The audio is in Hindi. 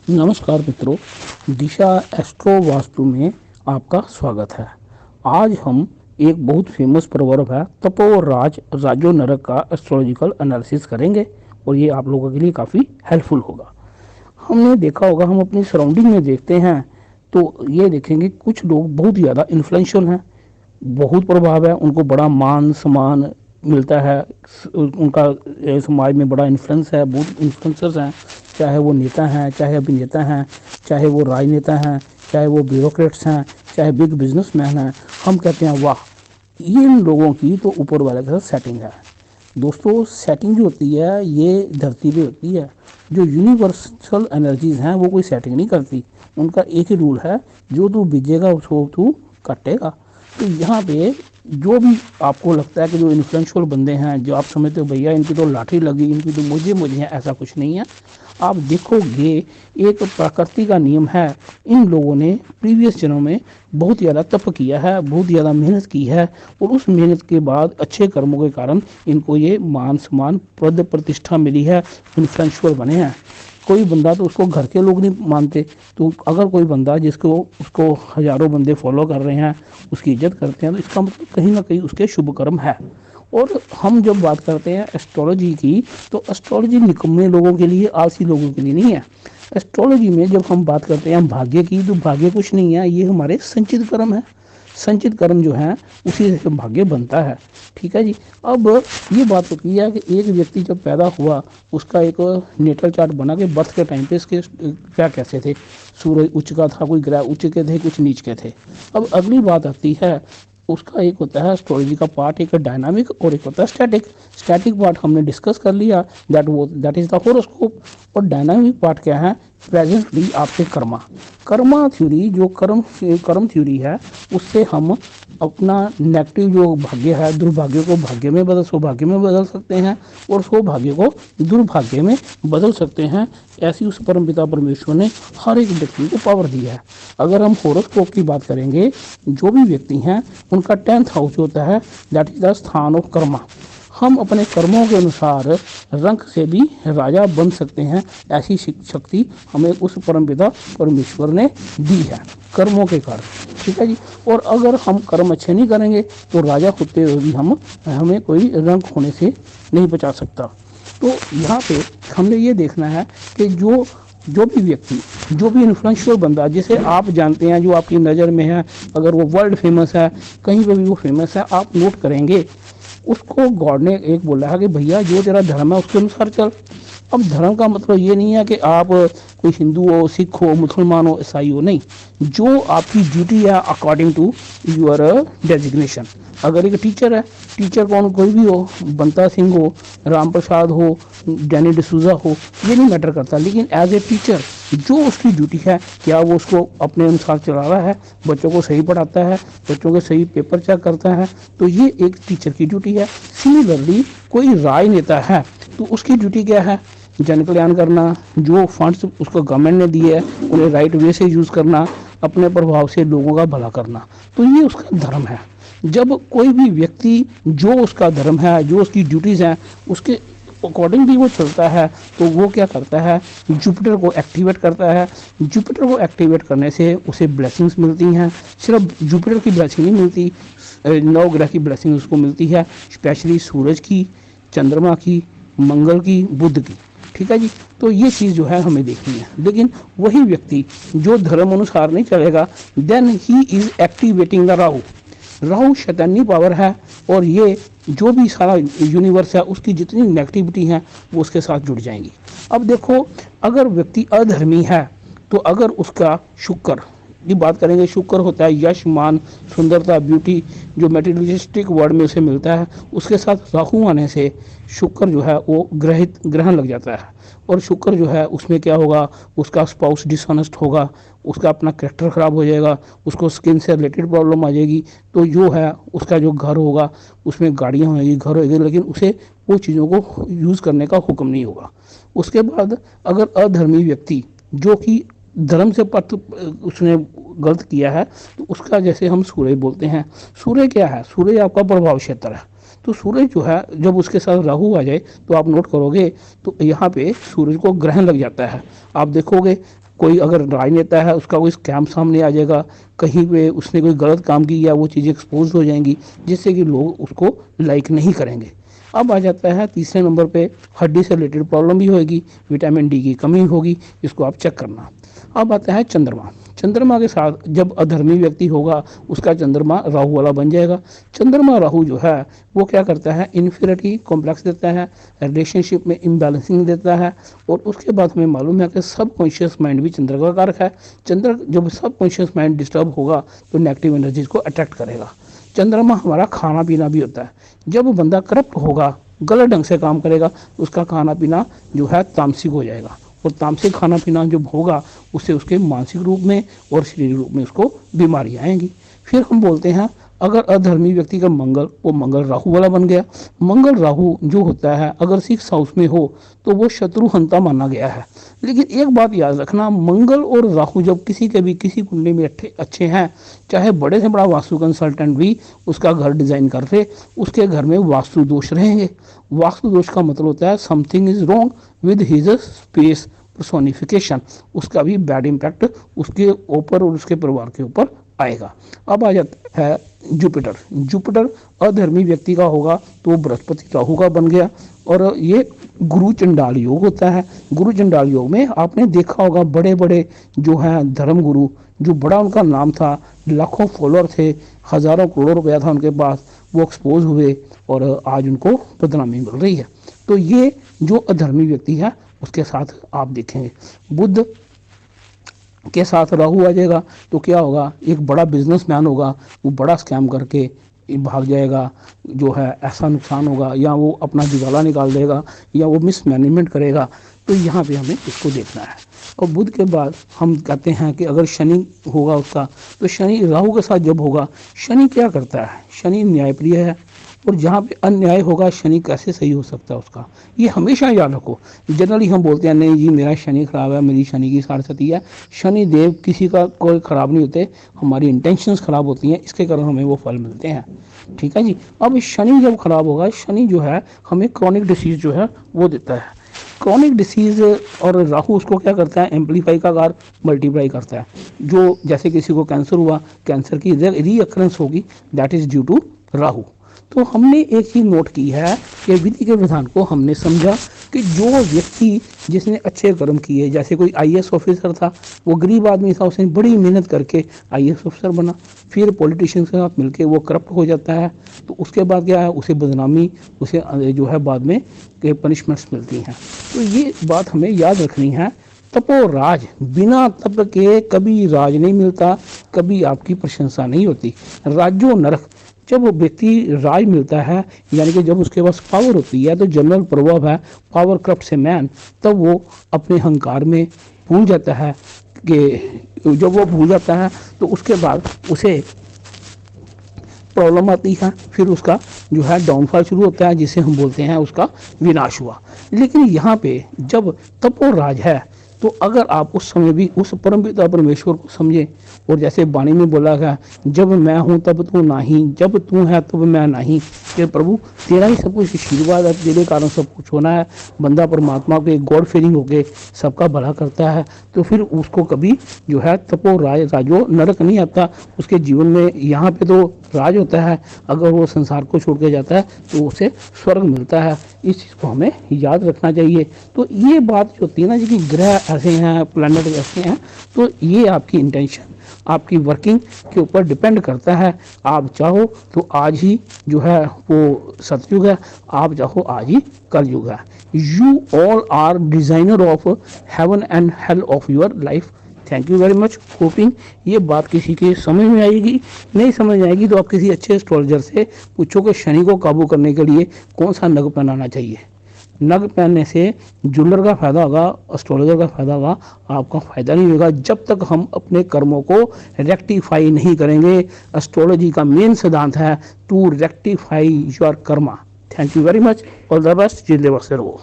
नमस्कार मित्रों, दिशा एस्ट्रो वास्तु में आपका स्वागत है। आज हम एक बहुत फेमस प्रोवर्ब है तपो राज राजो नरक का एस्ट्रोलॉजिकल एनालिसिस करेंगे और ये आप लोगों के लिए काफ़ी हेल्पफुल होगा। हमने देखा होगा, हम अपनी सराउंडिंग में देखते हैं तो ये देखेंगे कुछ लोग बहुत ज़्यादा इन्फ्लुएंशियल हैं, बहुत प्रभाव है, उनको बड़ा मान सम्मान मिलता है, उनका समाज में बड़ा इन्फ्लुएंस है, बहुत इन्फ्लुएंसर्स हैं, चाहे वो नेता हैं, चाहे अभिनेता हैं, चाहे वो राजनेता हैं, चाहे वो ब्यूरोक्रेट्स हैं, चाहे बिग बिजनेसमैन हैं। हम कहते हैं वाह, इन लोगों की तो ऊपर वाले के साथ सेटिंग है। दोस्तों, सेटिंग जो होती है ये धरती पे होती है। जो यूनिवर्सल एनर्जीज हैं वो कोई सेटिंग नहीं करती, उनका एक ही रूल है, जो तू बीजेगा उसको तू काटेगा। तो यहाँ पे जो भी आपको लगता है कि जो इन्फ्लुएंशियल बंदे हैं, जो आप समझते हो भैया इनकी तो लाठी लगी, इनकी तो मुझे है, ऐसा कुछ नहीं है। आप देखोगे एक प्रकृति का नियम है, इन लोगों ने प्रीवियस जन्मों में बहुत ज़्यादा तप किया है, बहुत ज़्यादा मेहनत की है और उस मेहनत के बाद अच्छे कर्मों के कारण इनको ये मान सम्मान पद प्रतिष्ठा मिली है, इन्फ्लुएंशियल बने हैं। कोई बंदा तो उसको घर के लोग नहीं मानते, तो अगर कोई बंदा जिसको उसको हज़ारों बंदे फॉलो कर रहे हैं, उसकी इज्जत करते हैं, तो इसका मतलब कहीं ना कहीं उसके शुभ कर्म है। और हम जब बात करते हैं एस्ट्रोलॉजी की, तो एस्ट्रोलॉजी निकम्मे लोगों के लिए, आलसी लोगों के लिए नहीं है। एस्ट्रोलॉजी में जब हम बात करते हैं भाग्य की, तो भाग्य कुछ नहीं है, ये हमारे संचित कर्म है। संचित कर्म जो है उसी से भाग्य बनता है। ठीक है जी। अब ये बात होती है कि एक व्यक्ति जब पैदा हुआ, उसका एक नेटल चार्ट बना के बर्थ के टाइम पे इसके क्या कैसे थे, सूरज उच्च का था, कोई ग्रह उच्च के थे, कुछ नीच के थे। अब अगली बात आती है, उसका एक होता है एस्ट्रोलॉजी का पार्ट, एक डायनामिक और एक होता है स्टैटिक। स्टैटिक पार्ट हमने डिस्कस कर लिया, दैट इज द होरोस्कोप। और डायनामिक पार्ट क्या है, प्रेजेंटली आपके कर्मा थ्योरी, जो कर्म थ्योरी है, उससे हम अपना नेगेटिव जो भाग्य है, दुर्भाग्य को भाग्य में सौभाग्य में बदल सकते हैं और सौभाग्य को दुर्भाग्य में बदल सकते हैं। ऐसी उस परमपिता परमेश्वर ने हर एक व्यक्ति को पावर दी है। अगर हम होरोस्कोप की बात करेंगे, जो भी व्यक्ति हैं उनका 10th हाउस होता है, दैट इज द स्थान ऑफ कर्मा। हम अपने कर्मों के अनुसार रंग से भी राजा बन सकते हैं, ऐसी शक्ति हमें उस परमपिता परमेश्वर ने दी है कर्मों के कारण। ठीक है जी। और अगर हम कर्म अच्छे नहीं करेंगे तो राजा होते हुए भी हमें कोई रंग होने से नहीं बचा सकता। तो यहाँ पे हमने ये देखना है कि जो भी व्यक्ति, जो भी इन्फ्लुएंशियल बंदा जिसे आप जानते हैं, जो आपकी नज़र में है, अगर वो वर्ल्ड फेमस है, कहीं पर भी वो फेमस है, आप नोट करेंगे उसको गॉड ने एक बोला है कि भैया जो तेरा धर्म है उसके अनुसार चल। अब धर्म का मतलब ये नहीं है कि आप कोई हिंदू हो, सिख हो, मुसलमान हो, ईसाई हो, नहीं। जो आपकी ड्यूटी है अकॉर्डिंग टू यूर डेजिग्नेशन। अगर एक टीचर है, टीचर कौन कोई भी हो, बंता सिंह हो, राम प्रसाद हो, डैनी डिसूजा हो, ये नहीं मैटर करता, लेकिन एज ए टीचर जो उसकी ड्यूटी है, क्या वो उसको अपने अनुसार चला रहा है, बच्चों को सही पढ़ाता है, बच्चों के सही पेपर चेक करता है, तो ये एक टीचर की ड्यूटी है। सिमिलरली कोई राजनेता है तो उसकी ड्यूटी क्या है, जन कल्याण करना, जो फंड्स उसको गवर्नमेंट ने दिए है उन्हें राइट वे से यूज़ करना, अपने प्रभाव से लोगों का भला करना, तो ये उसका धर्म है। जब कोई भी व्यक्ति जो उसका धर्म है, जो उसकी ड्यूटीज़ हैं, उसके अकॉर्डिंग भी वो चलता है, तो वो क्या करता है, जुपिटर को एक्टिवेट करता है। जुपिटर को एक्टिवेट करने से उसे ब्लेसिंग्स मिलती हैं। सिर्फ जुपिटर की ब्लेसिंग नहीं मिलती, 9 ग्रह की ब्लेसिंग उसको मिलती है, स्पेशली सूरज की, चंद्रमा की, मंगल की, बुध की। ठीक है जी। तो ये चीज़ जो है हमें देखनी है। लेकिन वही व्यक्ति जो धर्म अनुसार नहीं चलेगा, then he is activating the Rahu शैतानी पावर है, और ये जो भी सारा यूनिवर्स है उसकी जितनी नेगेटिविटी है वो उसके साथ जुड़ जाएंगी। अब देखो, अगर व्यक्ति अधर्मी है तो अगर उसका शुक्र की बात करेंगे, शुक्र होता है यश, मान, सुंदरता, ब्यूटी, जो मेटीरियलिस्टिक वर्ड में उसे मिलता है, उसके साथ राहु आने से शुक्र जो है वो ग्रहण लग जाता है। और शुक्र जो है उसमें क्या होगा, उसका स्पाउस डिसऑनेस्ट होगा, उसका अपना कैरेक्टर ख़राब हो जाएगा, उसको स्किन से रिलेटेड प्रॉब्लम आ जाएगी। तो जो है उसका जो घर होगा उसमें गाड़ियाँ होंगी, घर होगी, लेकिन उसे वो चीज़ों को यूज़ करने का हुक्म नहीं होगा। उसके बाद अगर अधर्मी व्यक्ति जो कि धर्म से पथ उसने गलत किया है, तो उसका जैसे हम सूर्य बोलते हैं, सूर्य क्या है, सूर्य आपका प्रभाव क्षेत्र है। तो सूरज जो है जब उसके साथ राहु आ जाए तो आप नोट करोगे तो यहाँ पे सूरज को ग्रहण लग जाता है। आप देखोगे कोई अगर राजनेता है उसका कोई स्कैम सामने आ जाएगा, कहीं पे उसने कोई गलत काम किया, वो चीज़ें एक्सपोज हो जाएंगी, जिससे कि लोग उसको लाइक नहीं करेंगे। अब आ जाता है तीसरे नंबर पे, हड्डी से रिलेटेड प्रॉब्लम भी होगी, विटामिन डी की कमी होगी, इसको आप चेक करना। अब आता है चंद्रमा। चंद्रमा के साथ जब अधर्मी व्यक्ति होगा उसका चंद्रमा राहु वाला बन जाएगा। चंद्रमा राहु जो है वो क्या करता है, इन्फीरियरिटी कॉम्प्लेक्स देता है, रिलेशनशिप में इम्बैलेंसिंग देता है, और उसके बाद हमें मालूम है कि सबकॉन्शियस माइंड भी चंद्र का कारक है। चंद्र जब सबकॉन्शियस माइंड डिस्टर्ब होगा तो नेगेटिव एनर्जीज को अट्रैक्ट करेगा। चंद्रमा हमारा खाना पीना भी होता है। जब बंदा करप्ट होगा, गलत ढंग से काम करेगा, उसका खाना पीना जो है तामसिक हो जाएगा, और तामसिक खाना पीना जब होगा उससे उसके मानसिक रूप में और शारीरिक रूप में उसको बीमारियाँ आएंगी। फिर हम बोलते हैं अगर अधर्मी व्यक्ति का मंगल, वो मंगल राहु वाला बन गया। मंगल राहु जो होता है अगर 6 हाउस में हो तो वो शत्रु हंता माना गया है। लेकिन एक बात याद रखना, मंगल और राहु जब किसी के भी किसी कुंडली में अच्छे हैं, चाहे बड़े से बड़ा वास्तु कंसल्टेंट भी उसका घर डिजाइन कर रहे, उसके घर में वास्तु दोष रहेंगे। वास्तु दोष का मतलब होता है something is wrong with his space personification, उसका भी बैड इम्पैक्ट उसके ऊपर और उसके परिवार के ऊपर आएगा। अब आ जाता है जुपिटर। जुपिटर अधर्मी व्यक्ति का होगा तो बृहस्पति राहु का बन गया, और ये गुरु चंडाल योग होता है। गुरु चंडाल योग में आपने देखा होगा बड़े बड़े जो हैं धर्म गुरु, जो बड़ा उनका नाम था, लाखों फॉलोअर थे, हजारों करोड़ रुपया था उनके पास, वो एक्सपोज हुए और आज उनको बदनामी मिल रही है। तो ये जो अधर्मी व्यक्ति है उसके साथ आप देखेंगे। बुध के साथ राहु आ जाएगा तो क्या होगा, एक बड़ा बिजनेसमैन होगा, वो बड़ा स्कैम करके भाग जाएगा, जो है ऐसा नुकसान होगा, या वो अपना दिवाला निकाल देगा, या वो मिसमैनेजमेंट करेगा। तो यहाँ पे हमें इसको देखना है। और बुध के बाद हम कहते हैं कि अगर शनि होगा उसका, तो शनि राहु के साथ जब होगा, शनि क्या करता है, शनि न्यायप्रिय है, और जहाँ पे अन्याय होगा शनि कैसे सही हो सकता है उसका, ये हमेशा याद रखो। जनरली हम बोलते हैं नहीं जी मेरा शनि खराब है, मेरी शनि की साढ़े है। शनि देव किसी का कोई खराब नहीं होते, हमारी इंटेंशंस खराब होती हैं, इसके कारण हमें वो फल मिलते हैं। ठीक है जी। अब शनि जब खराब होगा, शनि जो है हमें क्रॉनिक डिसीज जो है वो देता है। क्रॉनिक डिसीज और राहु उसको क्या करता है, एम्पलीफाई का कार्य, मल्टीप्लाई करता है। जो जैसे किसी को कैंसर हुआ, कैंसर की रीअकरेंस होगी, that is due to Rahu. तो हमने एक चीज नोट की है कि विधि के विधान को हमने समझा कि जो व्यक्ति जिसने अच्छे कर्म किए, जैसे कोई आईएएस ऑफिसर था, वो गरीब आदमी था, उसने बड़ी मेहनत करके आईएएस ऑफिसर बना, फिर पॉलिटिशियंस के साथ मिलके वो करप्ट हो जाता है, तो उसके बाद क्या है, उसे बदनामी, उसे जो है बाद में के पनिशमेंट्स मिलती हैं। तो ये बात हमें याद रखनी है। तपो राज, बिना तप के कभी राज नहीं मिलता, कभी आपकी प्रशंसा नहीं होती। राजो नरक, जब वो व्यक्ति राज मिलता है, यानी कि जब उसके पास पावर होती है, तो जनरल प्रभाव है पावर करप्ट ए मैन, तब वो अपने अहंकार में भूल जाता है कि जब वो भूल जाता है तो उसके बाद उसे प्रॉब्लम आती है, फिर उसका जो है डाउनफॉल शुरू होता है, जिसे हम बोलते हैं उसका विनाश हुआ। लेकिन यहाँ पे जब तपो राज है, तो अगर आप उस समय भी उस परमपिता परमेश्वर को समझें, और जैसे वाणी में बोला गया, जब मैं हूँ तब तू नहीं, जब तू है तब मैं नहीं, कि प्रभु तेरा ही सब कुछ आशीर्वाद है, तेरे कारण सब कुछ होना है। बंदा परमात्मा के गॉड फीलिंग होके सबका भला करता है, तो फिर उसको कभी जो है तपो राजो नरक नहीं आता उसके जीवन में। यहाँ पे तो राज होता है, अगर वो संसार को छोड़ के जाता है तो उसे स्वर्ग मिलता है। इस चीज़ को हमें याद रखना चाहिए। तो ये बात जो होती है ना जी, कि ग्रह ऐसे हैं, प्लैनेट ऐसे हैं, तो ये आपकी इंटेंशन, आपकी वर्किंग के ऊपर डिपेंड करता है। आप चाहो तो आज ही जो है वो सतयुग है, आप चाहो आज ही कलयुग है। You all are designer of heaven and hell of your life. Thank you very much. Hoping ये बात किसी के समझ में आएगी। नहीं समझ आएगी तो आप किसी अच्छे एस्ट्रोलॉजर से पूछो कि शनि को काबू करने के लिए कौन सा नग पहनाना चाहिए। नग पहनने से ज्वेलर का फायदा होगा, एस्ट्रोलॉजर का फायदा होगा, आपका फायदा नहीं होगा जब तक हम अपने कर्मों को रेक्टिफाई नहीं करेंगे। एस्ट्रोलॉजी का मेन सिद्धांत है to rectify your karma. Thank you very much. All the best. जिंदे बसे रहो।